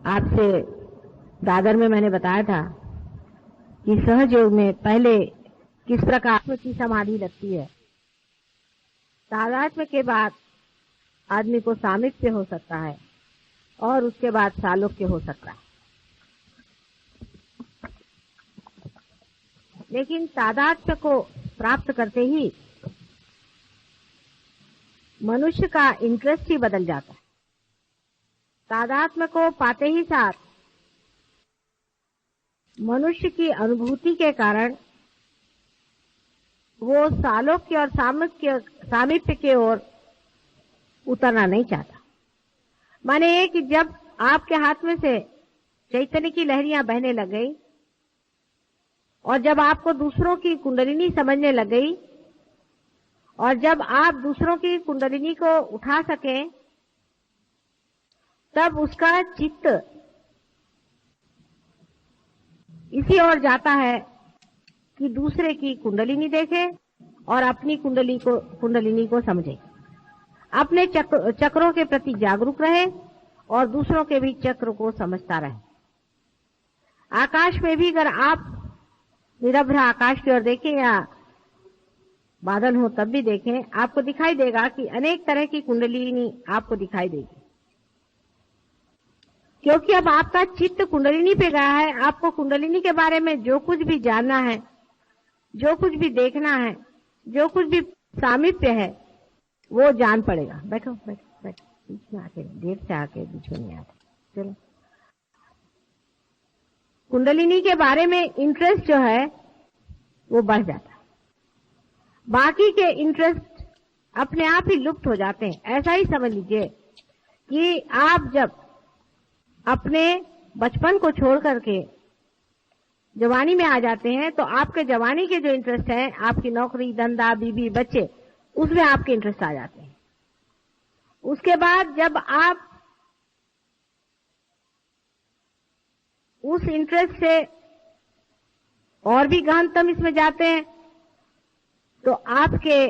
आपसे दादर में मैंने बताया था कि सहज योग में पहले किस प्रकार की समाधि लगती है। तादात्म्य के बाद आदमी को सामिप्य हो सकता है और उसके बाद सालोक्य हो सकता है। लेकिन तादात्म्य को प्राप्त करते ही मनुष्य का इंटरेस्ट ही बदल जाता है। तादात्म्य को पाते ही साथ मनुष्य की अनुभूति के कारण वो सालोक्य और सामिप्य की ओर उतरना नहीं चाहता। माने ये कि जब आपके हाथ में से चैतन्य की लहरियां बहने लग गई और जब आपको दूसरों की कुंडलिनी समझने लग गई और जब आप दूसरों की कुंडलिनी को उठा सकें, तब उसका चित्त इसी ओर जाता है कि दूसरे की कुंडलिनी देखे और अपनी कुंडलिनी को समझे, अपने चक्रों के प्रति जागरूक रहे और दूसरों के भी चक्र को समझता रहे। आकाश में भी अगर आप निरभ्र आकाश की ओर देखें या बादल हो तब भी देखें, आपको दिखाई देगा कि अनेक तरह की कुंडलिनी आपको दिखाई देगी, क्योंकि अब आपका चित्त कुंडलिनी पे गया है। आपको कुंडलिनी के बारे में जो कुछ भी जानना है, जो कुछ भी देखना है, जो कुछ भी सामीप्य है, वो जान पड़ेगा। बैठो बैठो बैठो, बीच में आके, देर से आके बीच में नहीं आते। चलो, कुंडलिनी के बारे में इंटरेस्ट जो है वो बढ़ जाता है, बाकी के इंटरेस्ट अपने आप ही लुप्त हो जाते हैं। ऐसा ही समझ लीजिए कि आप जब अपने बचपन को छोड़ करके जवानी में आ जाते हैं तो आपके जवानी के जो इंटरेस्ट है, आपकी नौकरी, धंधा, बीवी, बच्चे, उसमें आपके इंटरेस्ट आ जाते हैं। उसके बाद जब आप उस इंटरेस्ट से और भी गहनतम इसमें जाते हैं तो आपके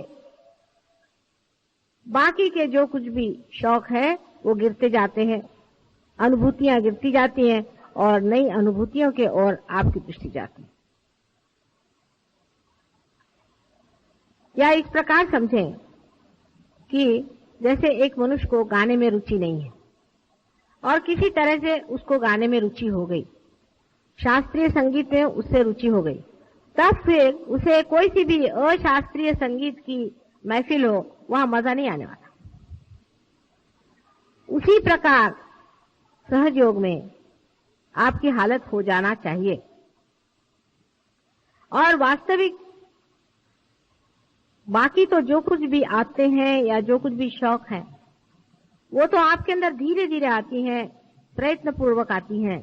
बाकी के जो कुछ भी शौक है वो गिरते जाते हैं, अनुभूतियां गिरती जाती हैं और नई अनुभूतियों के ओर आपकी दृष्टि जाती है। या इस प्रकार समझें कि जैसे एक मनुष्य को गाने में रुचि नहीं है और किसी तरह से उसको गाने में रुचि हो गई, शास्त्रीय संगीत में उससे रुचि हो गई, तब फिर उसे कोई सी भी अशास्त्रीय संगीत की महफिल हो, वहां मजा नहीं आने वाला। उसी प्रकार सहज योग में आपकी हालत हो जाना चाहिए और वास्तविक बाकी तो जो कुछ भी आते हैं या जो कुछ भी शौक है वो तो आपके अंदर धीरे धीरे आती हैं, प्रयत्न पूर्वक आती हैं।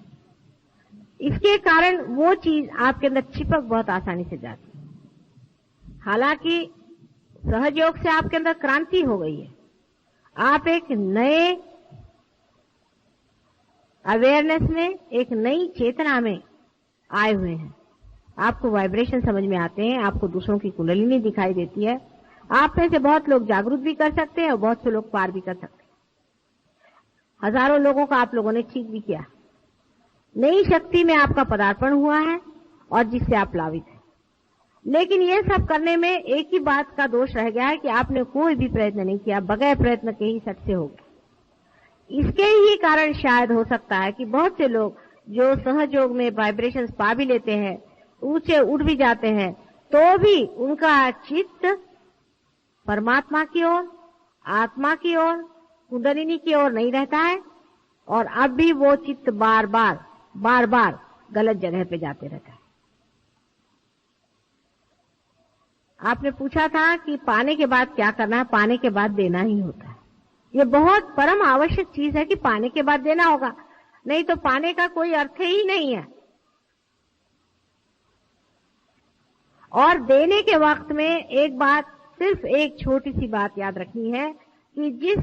इसके कारण वो चीज आपके अंदर चिपक बहुत आसानी से जाती है। हालांकि सहज योग से आपके अंदर क्रांति हो गई है, आप एक नए अवेयरनेस में, एक नई चेतना में आए हुए हैं। आपको वाइब्रेशन समझ में आते हैं, आपको दूसरों की कुंडलिनी दिखाई देती है। आप में से बहुत लोग जागरूक भी कर सकते हैं और बहुत से लोग पार भी कर सकते हैं। हजारों लोगों का आप लोगों ने ठीक भी किया। नई शक्ति में आपका पदार्पण हुआ है और जिससे आप लाभित हैं। लेकिन ये सब करने में एक ही बात का दोष रह गया है कि आपने कोई भी प्रयत्न नहीं किया, बगैर प्रयत्न के ही सट से हो गया। इसके ही कारण शायद हो सकता है कि बहुत से लोग जो सहज योग में वाइब्रेशंस पा भी लेते हैं, ऊंचे उठ भी जाते हैं, तो भी उनका चित्त परमात्मा की ओर, आत्मा की ओर, कुंडलिनी की ओर नहीं रहता है और अब भी वो चित्त बार बार गलत जगह पे जाते रहता है। आपने पूछा था कि पाने के बाद क्या करना है। पाने के बाद देना ही होता है। ये बहुत परम आवश्यक चीज है कि पाने के बाद देना होगा, नहीं तो पाने का कोई अर्थ ही नहीं है। और देने के वक्त में एक बात, सिर्फ एक छोटी सी बात याद रखनी है कि जिस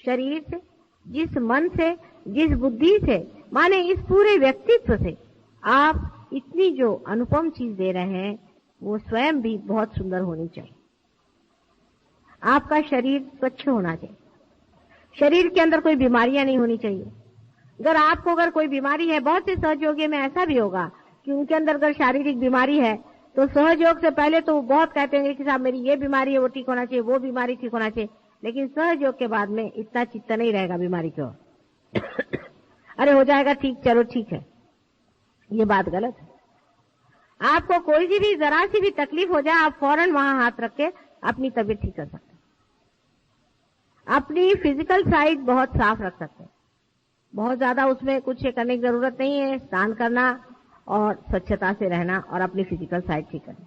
शरीर से, जिस मन से, जिस बुद्धि से, माने इस पूरे व्यक्तित्व से आप इतनी जो अनुपम चीज दे रहे हैं वो स्वयं भी बहुत सुंदर होनी चाहिए। आपका शरीर स्वच्छ होना चाहिए, शरीर के अंदर कोई बीमारियां नहीं होनी चाहिए, अगर कोई बीमारी है, बहुत से सहयोगी में ऐसा भी होगा कि उनके अंदर अगर शारीरिक बीमारी है तो सहयोग से पहले तो वो बहुत कहते हैं कि साहब मेरी ये बीमारी है, वो ठीक होना चाहिए, वो बीमारी ठीक होना चाहिए, लेकिन सहयोग के बाद में इतना चित्त नहीं रहेगा बीमारी की ओर। अरे हो जाएगा ठीक, चलो ठीक है, ये बात गलत है। आपको कोई सी भी जरा सी भी तकलीफ हो जाए, आप फौरन वहां हाथ रख के अपनी तबीयत ठीक कर सकते हैं। अपनी फिजिकल साइड बहुत साफ रख सकते हैं, बहुत ज्यादा उसमें कुछ करने की जरूरत नहीं है। स्नान करना और स्वच्छता से रहना और अपनी फिजिकल साइड ठीक करना।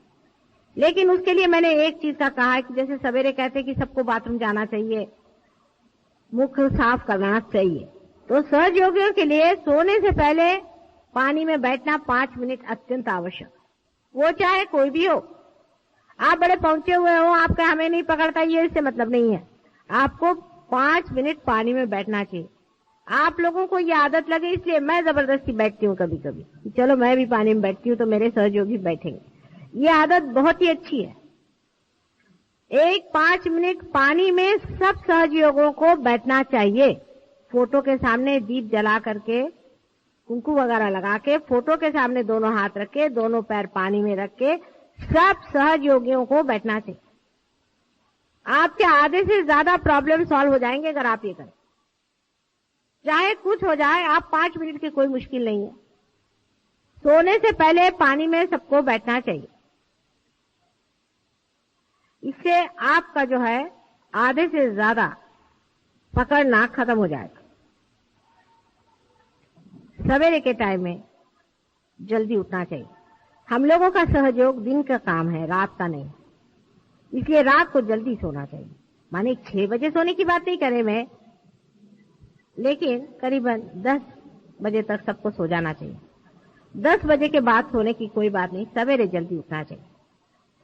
लेकिन उसके लिए मैंने एक चीज का कहा है कि जैसे सवेरे कहते हैं कि सबको बाथरूम जाना चाहिए, मुख साफ करना चाहिए, तो सहयोगियों के लिए सोने से पहले पानी में बैठना 5 मिनट अत्यंत आवश्यक। वो चाहे कोई भी हो, आप बड़े पहुंचे हुए हो, आपका हमें नहीं पकड़ता, ये इससे मतलब नहीं है। आपको 5 मिनट पानी में बैठना चाहिए। आप लोगों को ये आदत लगे, इसलिए मैं जबरदस्ती बैठती हूँ कभी कभी, चलो मैं भी पानी में बैठती हूँ तो मेरे सहयोगी बैठेंगे। ये आदत बहुत ही अच्छी है। 5 मिनट पानी में सब सहयोगों को बैठना चाहिए। फोटो के सामने दीप जला करके, कुंकू वगैरह लगा के, फोटो के सामने दोनों हाथ रख के, दोनों पैर पानी में रख के सब सहयोगियों को बैठना चाहिए। आपके आधे से ज्यादा प्रॉब्लम सॉल्व हो जाएंगे अगर आप ये करें। चाहे कुछ हो जाए, आप 5 मिनट की कोई मुश्किल नहीं है। सोने से पहले पानी में सबको बैठना चाहिए। इससे आपका जो है आधे से ज्यादा पकड़ना खत्म हो जाएगा। सवेरे के टाइम में जल्दी उठना चाहिए। हम लोगों का सहयोग दिन का काम है, रात का नहीं, इसलिए रात को जल्दी सोना चाहिए। माने 6 बजे सोने की बात नहीं करे मैं, लेकिन करीबन 10 बजे तक सबको सो जाना चाहिए। 10 बजे के बाद सोने की कोई बात नहीं, सवेरे जल्दी उठना चाहिए।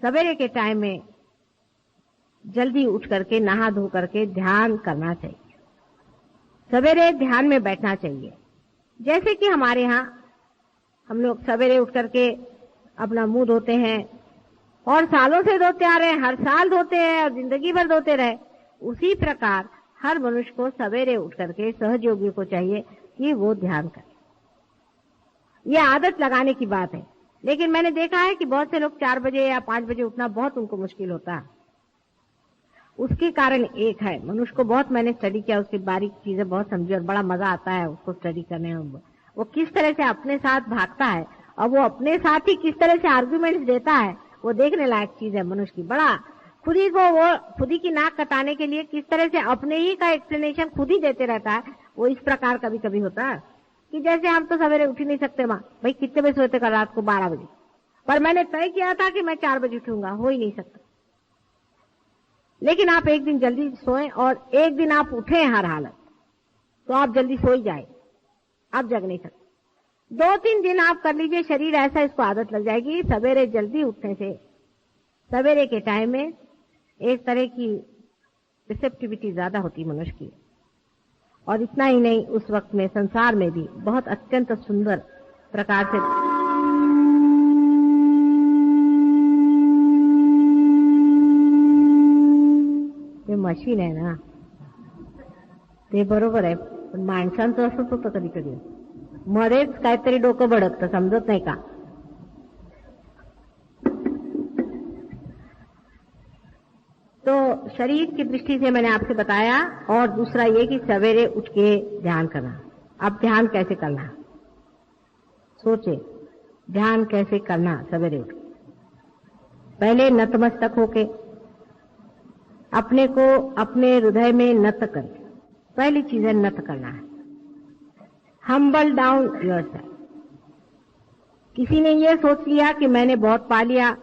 सवेरे के टाइम में जल्दी उठ करके नहा धो करके ध्यान करना चाहिए। सवेरे ध्यान में बैठना चाहिए। जैसे कि हमारे यहाँ हम लोग सवेरे उठ करके अपना मुंह धोते हैं और सालों से धोते आ रहे हैं, हर साल धोते हैं और जिंदगी भर धोते रहे, उसी प्रकार हर मनुष्य को सवेरे उठ करके सहयोगी को चाहिए कि वो ध्यान करे। ये आदत लगाने की बात है। लेकिन मैंने देखा है कि बहुत से लोग 4 बजे या 5 बजे उठना बहुत उनको मुश्किल होता है। उसके कारण एक है, मनुष्य को बहुत मैंने स्टडी किया, उसकी बारीक चीजें बहुत समझी और बड़ा मजा आता है उसको स्टडी करने में। वो किस तरह से अपने साथ भागता है और वो अपने साथ ही किस तरह से आर्ग्यूमेंट्स देता है, वो देखने लायक चीज है मनुष्य की। बड़ा खुद ही की नाक कटाने के लिए किस तरह से अपने ही का एक्सप्लेनेशन खुद ही देते रहता है। वो इस प्रकार कभी कभी होता है कि जैसे हम तो सवेरे उठ ही नहीं सकते, माँ भाई कितने बजे सोते कल रात को 12 बजे, पर मैंने तय किया था कि मैं 4 बजे उठूंगा, हो ही नहीं सकता। लेकिन आप एक दिन जल्दी सोएं और एक दिन आप उठे हर हालत, तो आप जल्दी सो ही जाए, आप जग नहीं सकते। 2-3 दिन आप कर लीजिए, शरीर ऐसा इसको आदत लग जाएगी। सवेरे जल्दी उठने से सवेरे के टाइम में एक तरह की रिसेप्टिविटी ज्यादा होती मनुष्य की। और इतना ही नहीं, उस वक्त में संसार में भी बहुत अत्यंत सुंदर प्रकार से ते मशीन आहे ना, ते बरोबर आहे, पण माणसांचं असंच होतं कधी कधी, मध्येच काहीतरी डोकं भडकतं, समजत नाही का। तो शरीर की दृष्टि से मैंने आपसे बताया, और दूसरा ये कि सवेरे उठ के ध्यान करना। अब ध्यान कैसे करना, सोचे ध्यान कैसे करना। सवेरे उठ पहले नतमस्तक होके अपने को अपने हृदय में नत कर, पहली चीज है नत करना है। Humble down yourself. किसी ने ये सोच लिया कि मैंने बहुत पा लिया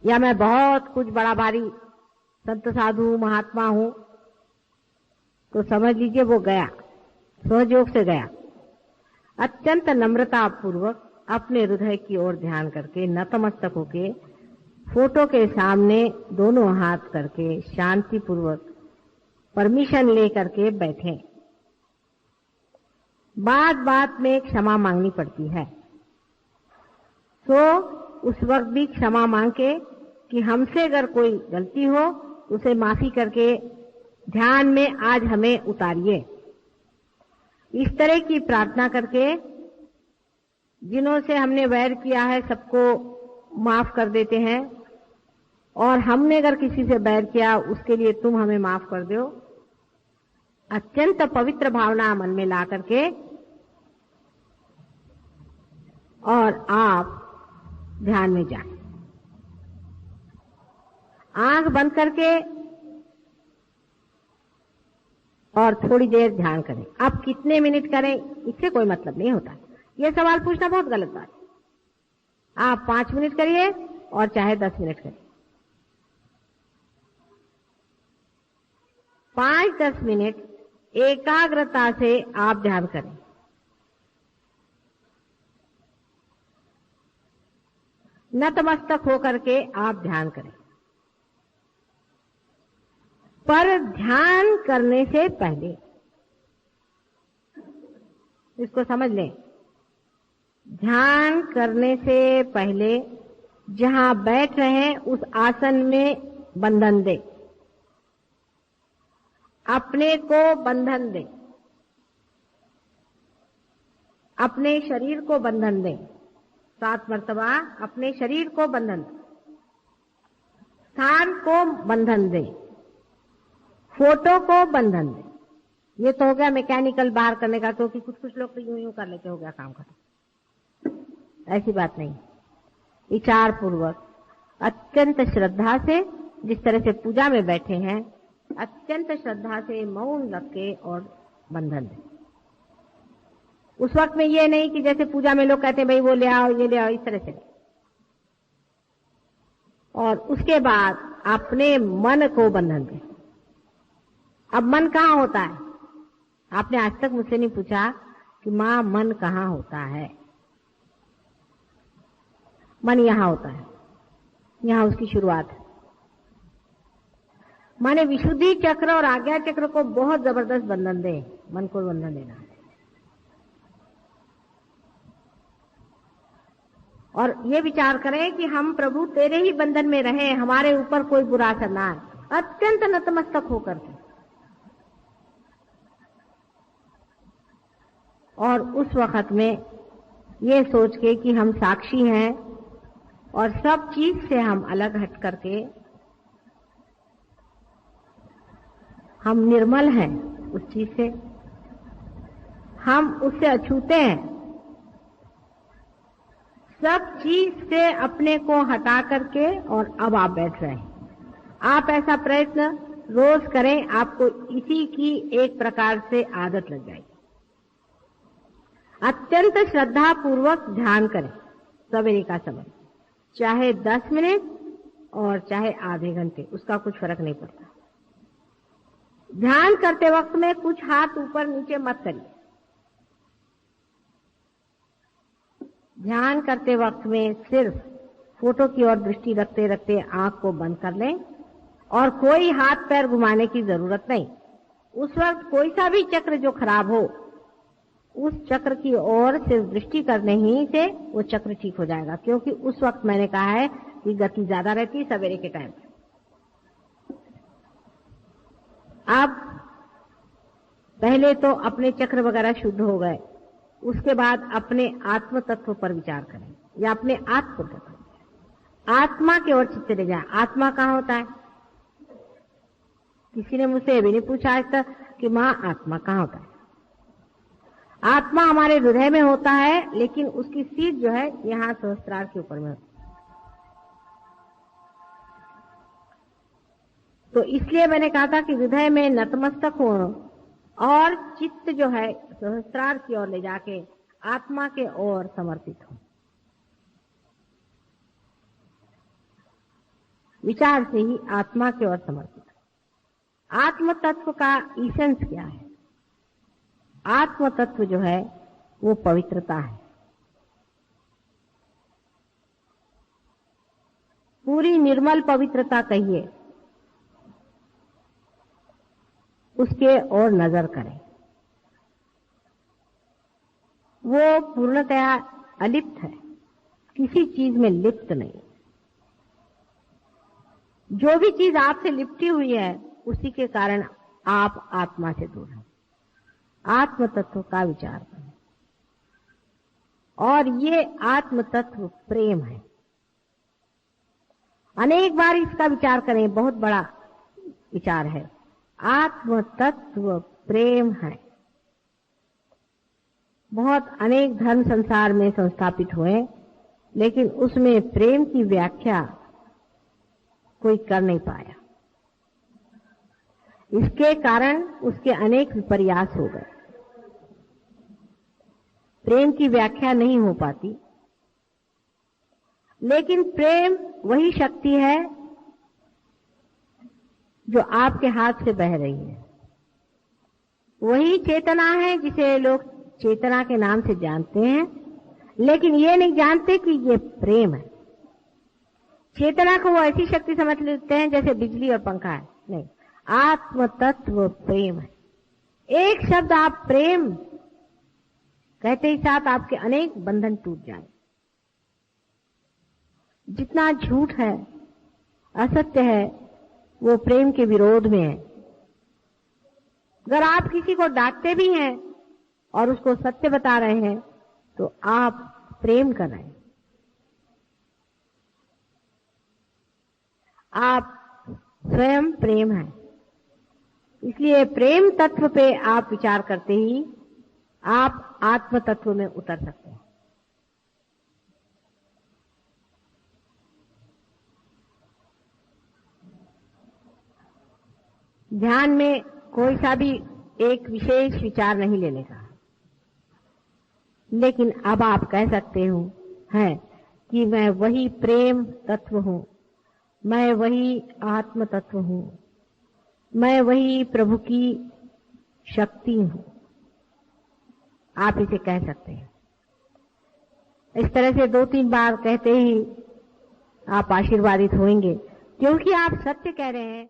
या मैं बहुत कुछ बड़ा भारी संत साधु महात्मा हूं, तो समझ लीजिए वो गया, सहयोग से गया। अत्यंत नम्रता पूर्वक अपने हृदय की ओर ध्यान करके नतमस्तक होके फोटो के सामने दोनों हाथ करके शांति पूर्वक परमिशन ले करके बैठे। बात बात में क्षमा मांगनी पड़ती है, तो उस वक्त भी क्षमा मांग के कि हमसे अगर कोई गलती हो उसे माफी करके ध्यान में आज हमें उतारिए। इस तरह की प्रार्थना करके जिन्हों से हमने वैर किया है सबको माफ कर देते हैं, और हमने अगर किसी से वैर किया उसके लिए तुम हमें माफ कर दो। अत्यंत पवित्र भावना मन में ला करके और आप ध्यान में जाएं। आंख बंद करके और थोड़ी देर ध्यान करें। आप कितने मिनट करें इससे कोई मतलब नहीं होता। यह सवाल पूछना बहुत गलत बात है। आप 5 मिनट करिए और चाहे 10 मिनट करिए। 5-10 मिनट एकाग्रता से आप ध्यान करें। नतमस्तक होकर के आप ध्यान करें। पर ध्यान करने से पहले, इसको समझ लें, ध्यान करने से पहले जहां बैठ रहे हैं उस आसन में बंधन दें, अपने को बंधन दें, अपने शरीर को बंधन दें। 7 मर्तबा अपने शरीर को बंधन दें, स्थान को बंधन दें, फोटो को बंधन दें। ये तो हो गया मैकेनिकल बाहर करने का, क्योंकि कुछ लोग तो यूं कर लेते, हो गया काम खत्म। ऐसी बात नहीं। विचार पूर्वक अत्यंत श्रद्धा से, जिस तरह से पूजा में बैठे हैं, अत्यंत श्रद्धा से मौन रख के और बंधन दें। उस वक्त में ये नहीं कि जैसे पूजा में लोग कहते हैं भाई वो ले आओ ये ले आओ, इस तरह से। और उसके बाद अपने मन को बंधन दें। अब मन कहाँ होता है? आपने आज तक मुझसे नहीं पूछा कि मां मन कहाँ होता है। मन यहां होता है, यहां उसकी शुरुआत है। माने विशुद्धि चक्र और आज्ञा चक्र को बहुत जबरदस्त बंधन दे, मन को बंधन देना। और ये विचार करें कि हम प्रभु तेरे ही बंधन में रहें, हमारे ऊपर कोई बुरा असर ना आए, अत्यंत नतमस्तक होकर के। और उस वक्त में ये सोच के कि हम साक्षी हैं और सब चीज से हम अलग हट करके हम निर्मल हैं, उस चीज से हम उससे अछूते हैं। सब चीज से अपने को हटा करके और अब आप बैठ रहे हैं। आप ऐसा प्रयत्न रोज करें, आपको इसी की एक प्रकार से आदत लग जाएगी। अत्यंत श्रद्धा पूर्वक ध्यान करें सवेरे का समय, चाहे 10 मिनट और चाहे आधे घंटे, उसका कुछ फर्क नहीं पड़ता। ध्यान करते वक्त में कुछ हाथ ऊपर नीचे मत करिए। ध्यान करते वक्त में सिर्फ फोटो की ओर दृष्टि रखते रखते आंख को बंद कर लें और कोई हाथ पैर घुमाने की जरूरत नहीं। उस वक्त कोई सा भी चक्र जो खराब हो, उस चक्र की ओर सिर्फ दृष्टि करने ही से वो चक्र ठीक हो जाएगा। क्योंकि उस वक्त मैंने कहा है कि गति ज्यादा रहती है सवेरे के टाइम। अब पहले तो अपने चक्र वगैरह शुद्ध हो गए, उसके बाद अपने आत्म तत्व पर विचार करें या अपने आत्म तत्व, आत्मा की ओर चित्त ले जाए। आत्मा कहाँ होता है? किसी ने मुझसे ये भी नहीं पूछा आज तक कि मां आत्मा कहाँ होता है। आत्मा हमारे हृदय में होता है, लेकिन उसकी सीट जो है यहाँ सहस्त्रार के ऊपर में होती है। तो इसलिए मैंने कहा था कि हृदय में नतमस्तक हो और चित्त जो है सहस्त्रार की ओर ले जाके आत्मा के ओर समर्पित हो। विचार से ही आत्मा के ओर समर्पित हो। आत्म तत्व का इसेंस क्या है? आत्म तत्व जो है वो पवित्रता है। पूरी निर्मल पवित्रता कहिए, उसके ओर नजर करें। वो पूर्णतया अलिप्त है, किसी चीज में लिप्त नहीं। जो भी चीज आपसे लिपटी हुई है उसी के कारण आप आत्मा से दूर हैं। आत्म तत्व का विचार करें। और ये आत्म तत्व प्रेम है। अनेक बार इसका विचार करें, बहुत बड़ा विचार है। आत्म तत्व प्रेम है। बहुत अनेक धर्म संसार में संस्थापित हुए, लेकिन उसमें प्रेम की व्याख्या कोई कर नहीं पाया। इसके कारण उसके अनेक विपर्यास हो गए। प्रेम की व्याख्या नहीं हो पाती। लेकिन प्रेम वही शक्ति है जो आपके हाथ से बह रही है। वही चेतना है जिसे लोग चेतना के नाम से जानते हैं, लेकिन ये नहीं जानते कि ये प्रेम है। चेतना को वो ऐसी शक्ति समझ लेते हैं जैसे बिजली और पंखा है। नहीं, आत्म तत्व प्रेम है। एक शब्द आप प्रेम कहते ही साथ आपके अनेक बंधन टूट जाए। जितना झूठ है, असत्य है, वो प्रेम के विरोध में है। अगर आप किसी को डांटते भी हैं और उसको सत्य बता रहे हैं तो आप प्रेम कर रहे हैं। आप स्वयं प्रेम है। इसलिए प्रेम तत्व पे आप विचार करते ही आप आत्म तत्व में उतर सकते हैं। ध्यान में कोई सा भी एक विशेष विचार नहीं लेने का, लेकिन अब आप कह सकते हो हैं कि मैं वही प्रेम तत्व हूं, मैं वही आत्म तत्व हूं, मैं वही प्रभु की शक्ति हूं। आप इसे कह सकते हैं। इस तरह से 2-3 बार कहते ही आप आशीर्वादित होंगे, क्योंकि आप सत्य कह रहे हैं।